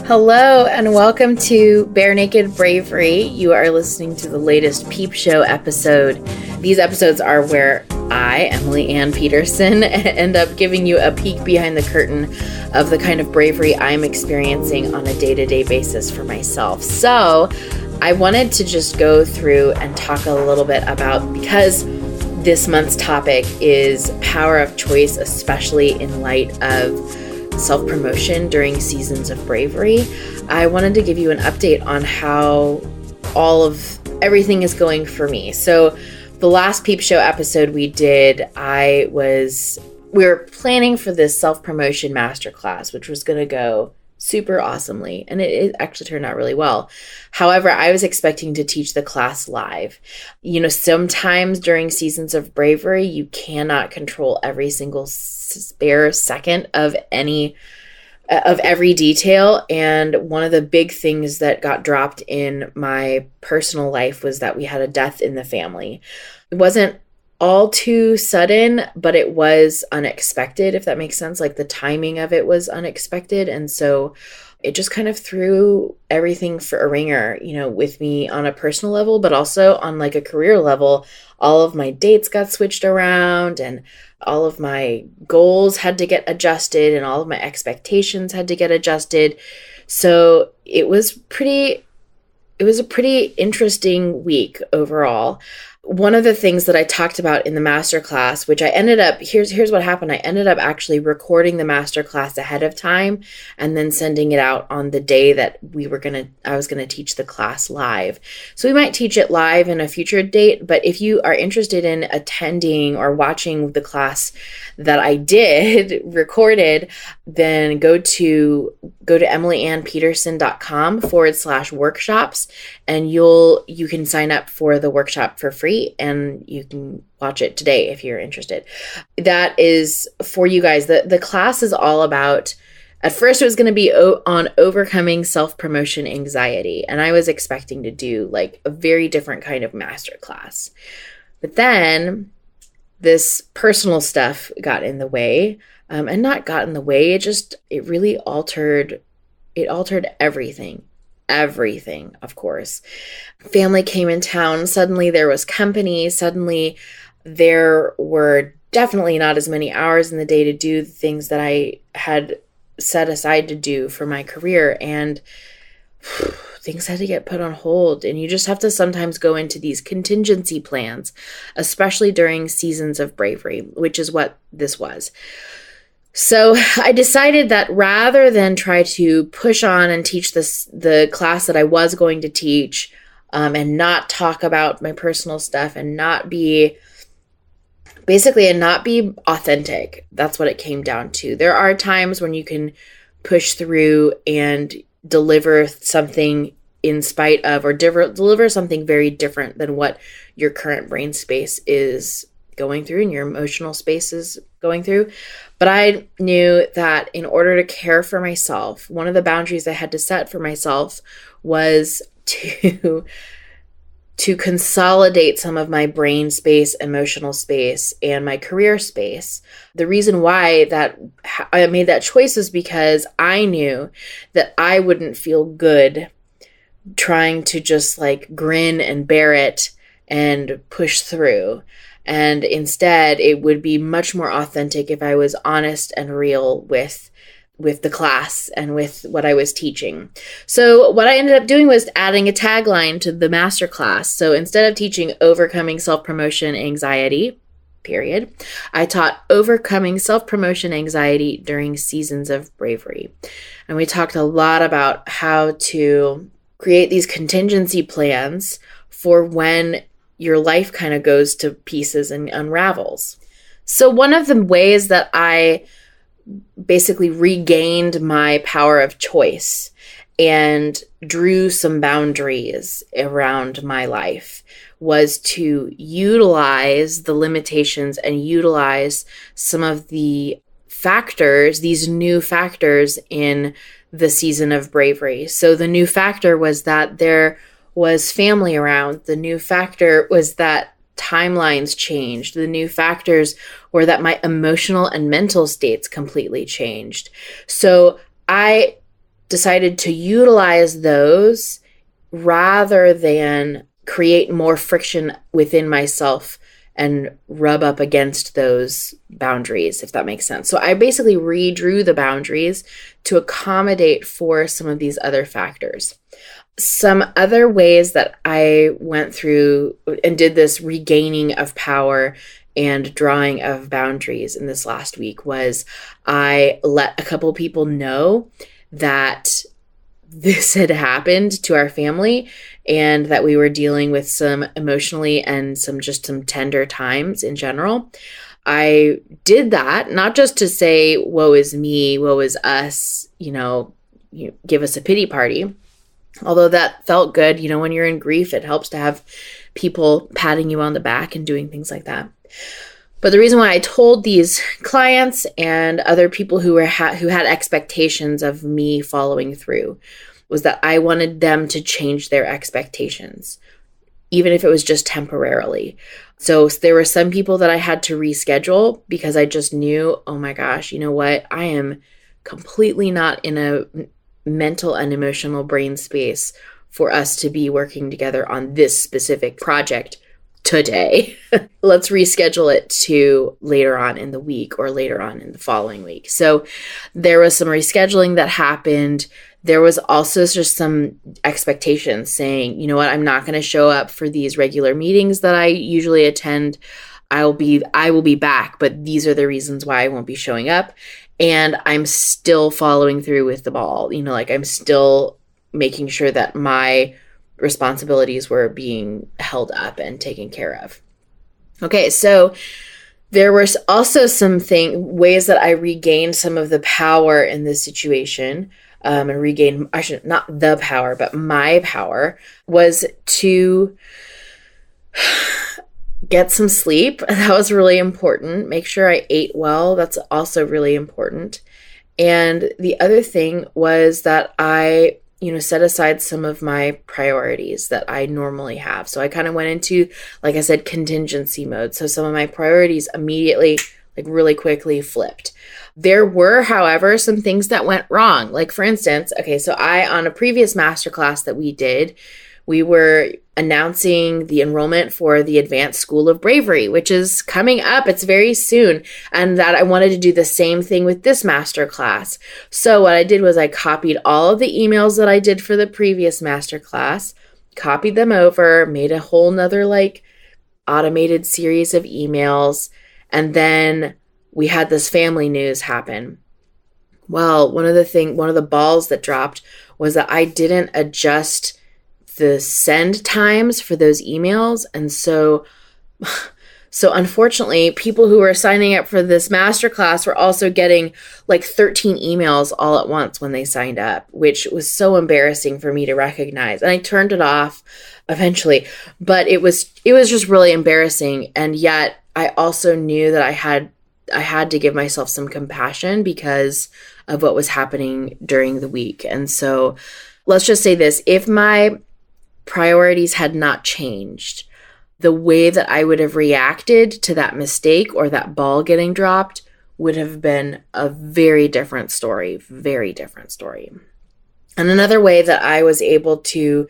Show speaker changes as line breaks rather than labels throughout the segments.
Hello and welcome to Bare Naked Bravery. You are listening to the latest Peep Show episode. These episodes are where I, Emily Ann Peterson, end up giving you a peek behind the curtain of the kind of bravery I'm experiencing on a day-to-day basis for myself. So I wanted to just go through and talk a little bit about, because this month's topic is power of choice, especially in light of self-promotion during seasons of bravery. I wanted to give you an update on how everything is going for me. So the last Peep Show episode we did, we were planning for this self-promotion masterclass, which was going to go super awesomely, and it actually turned out really well. However, I was expecting to teach the class live. Sometimes during seasons of bravery, you cannot control every single spare second of every detail. And one of the big things that got dropped in my personal life was that we had a death in the family. It wasn't all too sudden, but it was unexpected, if that makes sense. Like, the timing of it was unexpected. And so it just kind of threw everything for a ringer, with me on a personal level, but also on like a career level. All of my dates got switched around and all of my goals had to get adjusted and all of my expectations had to get adjusted. So it was a pretty interesting week overall. One of the things that I talked about in the masterclass, which here's what happened. I ended up actually recording the masterclass ahead of time and then sending it out on the day that I was going to teach the class live. So we might teach it live in a future date, but if you are interested in attending or watching the class that I did recorded, then go to emilyannpeterson.com/workshops, and you can sign up for the workshop for free, and you can watch it today if you're interested. That is for you guys. The class is all about, at first it was going to be on overcoming self-promotion anxiety, and I was expecting to do like a very different kind of masterclass. But then this personal stuff got in the way, and not got in the way. It really altered everything. Everything, of course. Family came in town. Suddenly there was company. Suddenly there were definitely not as many hours in the day to do the things that I had set aside to do for my career. And things had to get put on hold. And you just have to sometimes go into these contingency plans, especially during seasons of bravery, which is what this was. So I decided that rather than try to push on and teach the class that I was going to teach, and not talk about my personal stuff and not be authentic. That's what it came down to. There are times when you can push through and deliver something in spite of, or deliver something very different than what your current brain space is going through and your emotional space is going through. But I knew that in order to care for myself, one of the boundaries I had to set for myself was to consolidate some of my brain space, emotional space, and my career space. The reason why that I made that choice is because I knew that I wouldn't feel good trying to just like grin and bear it and push through. And instead, it would be much more authentic if I was honest and real with the class and with what I was teaching. So what I ended up doing was adding a tagline to the masterclass. So instead of teaching overcoming self-promotion anxiety, period, I taught overcoming self-promotion anxiety during seasons of bravery. And we talked a lot about how to create these contingency plans for when your life kind of goes to pieces and unravels. So one of the ways that I basically regained my power of choice and drew some boundaries around my life was to utilize the limitations and utilize some of the factors, these new factors in the season of bravery. So the new factor was that there was family around. The new factor was that timelines changed. The new factors were that my emotional and mental states completely changed. So I decided to utilize those rather than create more friction within myself and rub up against those boundaries, if that makes sense. So I basically redrew the boundaries to accommodate for some of these other factors. Some other ways that I went through and did this regaining of power and drawing of boundaries in this last week was I let a couple people know that this had happened to our family and that we were dealing with some emotionally and some tender times in general. I did that not just to say, woe is me, woe is us, give us a pity party. Although that felt good, when you're in grief, it helps to have people patting you on the back and doing things like that. But the reason why I told these clients and other people who had expectations of me following through was that I wanted them to change their expectations, even if it was just temporarily. So there were some people that I had to reschedule because I just knew, oh my gosh, you know what? I am completely not in a mental and emotional brain space for us to be working together on this specific project today. Let's reschedule it to later on in the week or later on in the following week. So there was some rescheduling that happened. There was also just some expectations saying, you know what, I'm not going to show up for these regular meetings that I usually attend. I will be back, but these are the reasons why I won't be showing up. And I'm still following through with the ball. I'm still making sure that my responsibilities were being held up and taken care of. Okay, so there were also some ways that I regained some of the power in this situation. And regain, not the power, but my power was to get some sleep. That was really important. Make sure I ate well. That's also really important. And the other thing was that I, set aside some of my priorities that I normally have. So I kind of went into, like I said, contingency mode. So some of my priorities immediately, really quickly flipped. There were, however, some things that went wrong. Like for instance, so on a previous masterclass that we did, we were announcing the enrollment for the Advanced School of Bravery, which is coming up. It's very soon. And that I wanted to do the same thing with this masterclass. So what I did was I copied all of the emails that I did for the previous masterclass, copied them over, made a whole nother automated series of emails. And then we had this family news happen. Well, one of the balls that dropped was that I didn't adjust the send times for those emails. And so unfortunately, people who were signing up for this masterclass were also getting 13 emails all at once when they signed up, which was so embarrassing for me to recognize. And I turned it off eventually, but it was just really embarrassing. And yet I also knew that I had to give myself some compassion because of what was happening during the week. And so let's just say this, if my priorities had not changed, the way that I would have reacted to that mistake or that ball getting dropped would have been a very different story. And another way that I was able to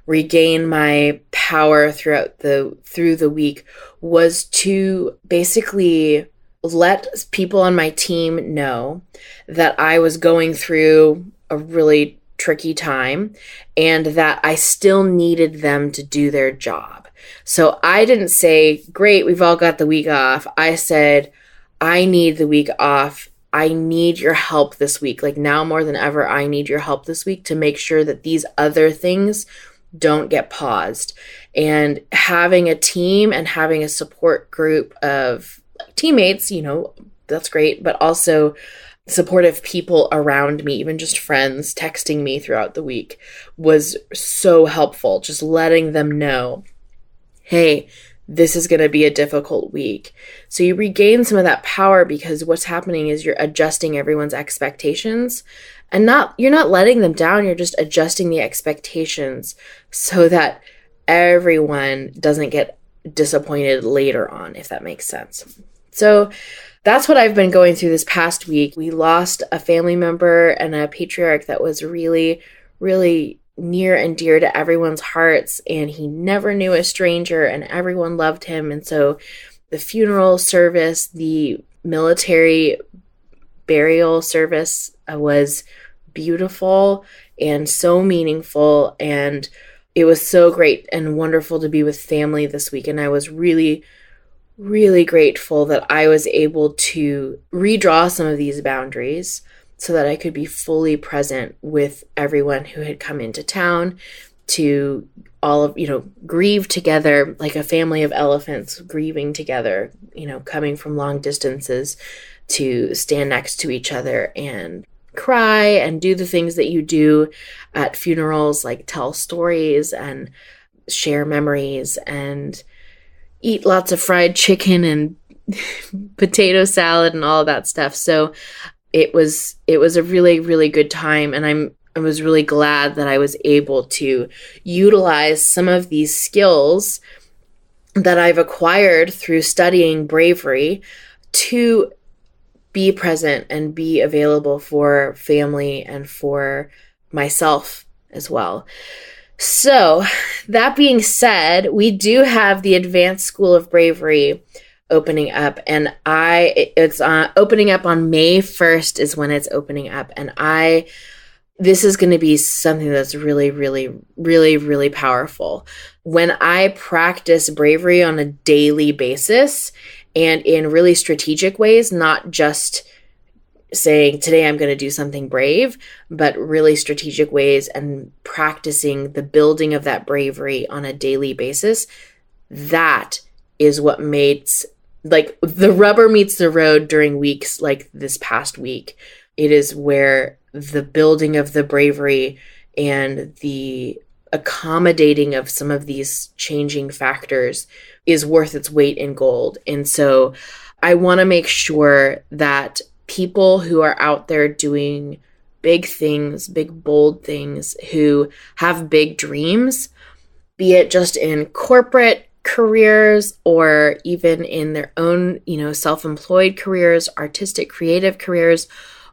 regain my power through the week was to basically let people on my team know that I was going through a really tricky time and that I still needed them to do their job. So I didn't say, great, we've all got the week off. I said, I need the week off. I need your help this week. Now more than ever, I need your help this week to make sure that these other things don't get paused. And having a team and having a support group of teammates, that's great, but also supportive people around me, even just friends texting me throughout the week, was so helpful. Just letting them know, hey, this is going to be a difficult week. So you regain some of that power because what's happening is you're adjusting everyone's expectations and you're not letting them down. You're just adjusting the expectations so that everyone doesn't get disappointed later on, if that makes sense. So that's what I've been going through this past week. We lost a family member and a patriarch that was really, really near and dear to everyone's hearts, and he never knew a stranger and everyone loved him. And so the funeral service, the military burial service was beautiful and so meaningful, and it was so great and wonderful to be with family this week. And I was really, really grateful that I was able to redraw some of these boundaries so that I could be fully present with everyone who had come into town, to all of, grieve together like a family of elephants grieving together, coming from long distances to stand next to each other and cry and do the things that you do at funerals, like tell stories and share memories and eat lots of fried chicken and potato salad and all of that stuff. So it was a really, really good time. And I was really glad that I was able to utilize some of these skills that I've acquired through studying Bravery to be present and be available for family and for myself as well. So that being said, we do have the Advanced School of Bravery opening up, and it's opening up on May 1st is when it's opening up. And this is going to be something that's really, really, really, really powerful. When I practice Bravery on a daily basis and in really strategic ways, not just saying, today I'm going to do something brave, but really strategic ways and practicing the building of that bravery on a daily basis, that is what makes, like, the rubber meets the road during weeks like this past week. It is where the building of the bravery and the accommodating of some of these changing factors is worth its weight in gold. And so I want to make sure that people who are out there doing big things, big, bold things, who have big dreams, be it just in corporate careers or even in their own, self-employed careers, artistic, creative careers,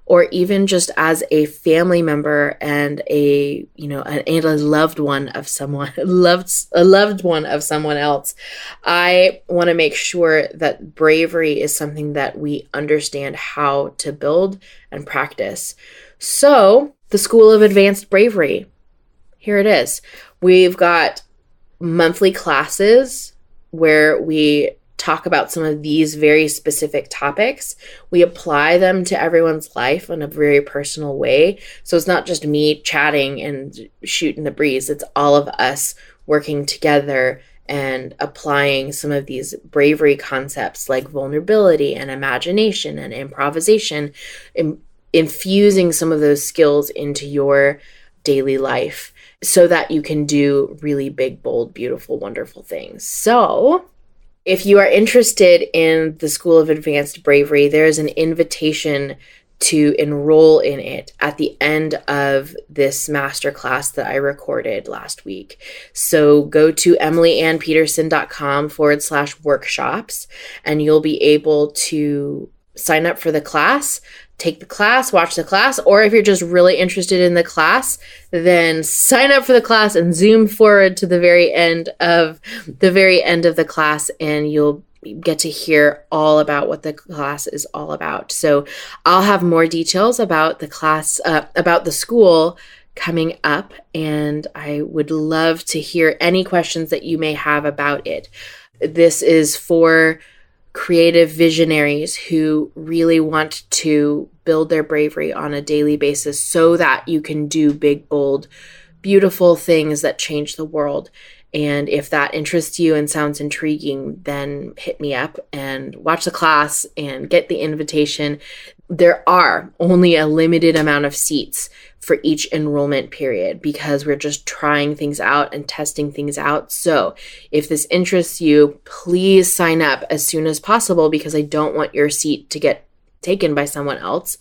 or even just as a family member and a loved one of someone, a loved one of someone else. I want to make sure that bravery is something that we understand how to build and practice. So the School of Advanced Bravery, here it is. We've got monthly classes where we talk about some of these very specific topics. We apply them to everyone's life in a very personal way. So it's not just me chatting and shooting the breeze. It's all of us working together and applying some of these bravery concepts like vulnerability and imagination and improvisation, infusing some of those skills into your daily life so that you can do really big, bold, beautiful, wonderful things. So if you are interested in the School of Advanced Bravery, there is an invitation to enroll in it at the end of this masterclass that I recorded last week. So go to emilyannpeterson.com/workshops, and you'll be able to sign up for the class, take the class, watch the class, or if you're just really interested in the class, then sign up for the class and zoom forward to the very end of the class, and you'll get to hear all about what the class is all about. So I'll have more details about the class, about the school coming up, and I would love to hear any questions that you may have about it. This is for creative visionaries who really want to build their bravery on a daily basis so that you can do big, bold, beautiful things that change the world. And if that interests you and sounds intriguing, then hit me up and watch the class and get the invitation. There are only a limited amount of seats for each enrollment period because we're just trying things out and testing things out. So if this interests you, please sign up as soon as possible because I don't want your seat to get taken by someone else,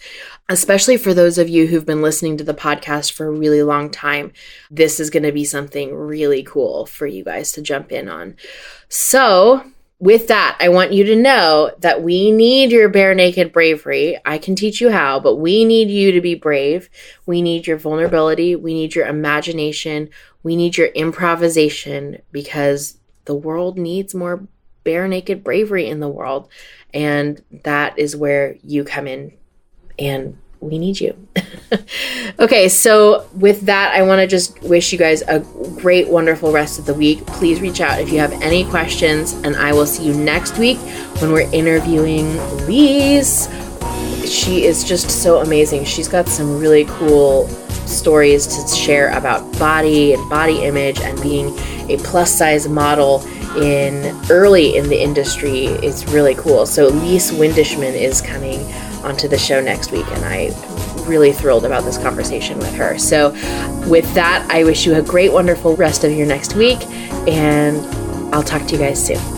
especially for those of you who've been listening to the podcast for a really long time. This is going to be something really cool for you guys to jump in on. So with that, I want you to know that we need your bare naked bravery. I can teach you how, but we need you to be brave. We need your vulnerability. We need your imagination. We need your improvisation, because the world needs more bare naked bravery in the world. And that is where you come in, and we need you. Okay, so with that, I want to just wish you guys a great, wonderful rest of the week. Please reach out if you have any questions, and I will see you next week when we're interviewing Lise. She is just so amazing. She's got some really cool stories to share about body and body image and being a plus size model early in the industry. It's really cool. So Lise Windishman is coming onto the show next week, and I'm really thrilled about this conversation with her. So with that, I wish you a great, wonderful rest of your next week, and I'll talk to you guys soon.